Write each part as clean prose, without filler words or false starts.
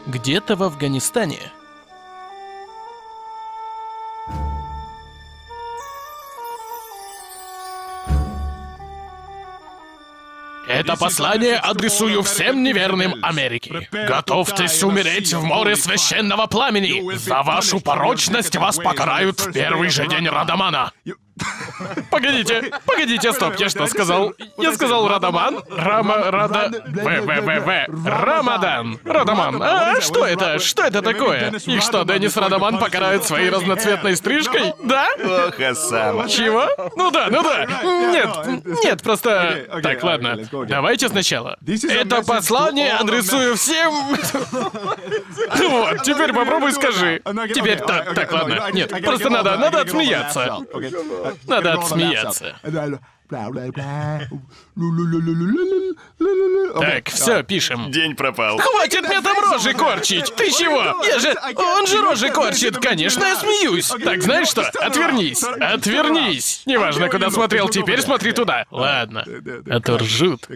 Где-то в Афганистане. Это послание адресую всем неверным Америки. Готовьтесь умереть в море священного пламени. За вашу порочность вас покарают в первый же день Радамана. Погодите, стоп, я что сказал? Я сказал Радаман? Рамадан. Радаман. А что это? Что это такое? Их что, Деннис Радаман покарает своей разноцветной стрижкой? Да? Ох, Осама. Чего? Ну да. Нет, просто... Так, ладно. Давайте сначала. Это послание адресую всем... Вот, теперь попробуй скажи. Теперь так, ладно. Нет, просто надо отсмеяться. Надо отсмеяться. Так, все, пишем. День пропал. Хватит мне там рожи корчить! Ты чего? Он же рожи корчит! Конечно, я смеюсь! Так, знаешь что? Отвернись! Отвернись! Неважно, куда смотрел, теперь смотри туда. Ладно. А то ржут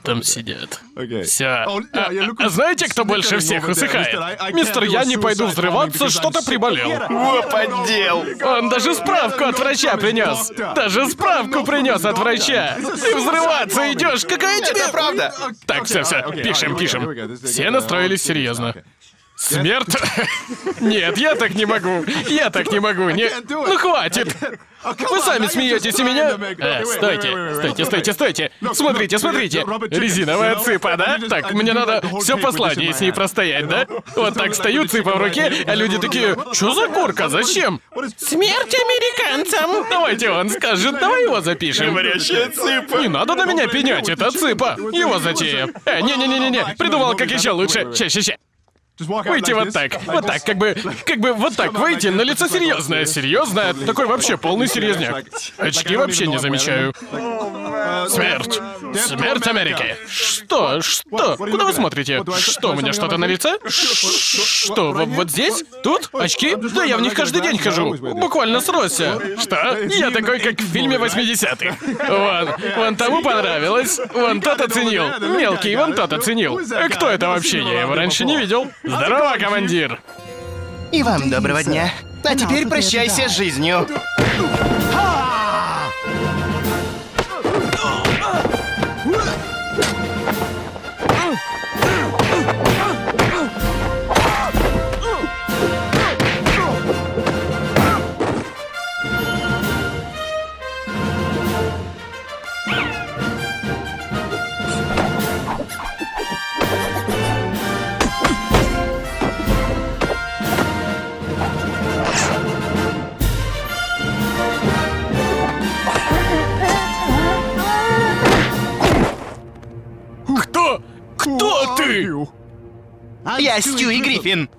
там сидят. Все. А знаете, кто больше всех усыхает? Мистер Я не пойду взрываться, что-то приболел. О, поддел! Он даже справку от врача принес. Даже справку принес от врача. Ты взрываться идешь, какая тебе... Это правда! Так, все, пишем. Все настроились серьезно. Смерть? Нет, я так не могу. Ну хватит. Вы сами смеетесь и меня? Стойте. Смотрите. Резиновая цыпа, да? Так, мне надо все послание с ней простоять, да? Вот так стою, цыпа в руке, а люди такие: чё за курка, зачем? Смерть американцам! Давайте он скажет, давай его запишем. Говорящая цыпа. Не надо на меня пенять, это цыпа. Его затея. Не, придумал, как еще лучше. Ща. Выйти вот так, как бы вот так выйти, на лицо серьезное, такой вообще полный серьезняк. Очки вообще не замечаю. Смерть Америки. Что? Куда вы смотрите? Что, у меня что-то на лице? Что, вот здесь? Тут? Очки? Да я в них каждый день хожу. Буквально сросся. Что? Я такой, как в фильме 80-х. Вон тому понравилось. Вон тот оценил. Мелкий, вон тот оценил. Кто это вообще? Я его раньше не видел. Здорово, командир! И вам доброго дня. А теперь прощайся с жизнью. Кто ты? Я Стюи Гриффин.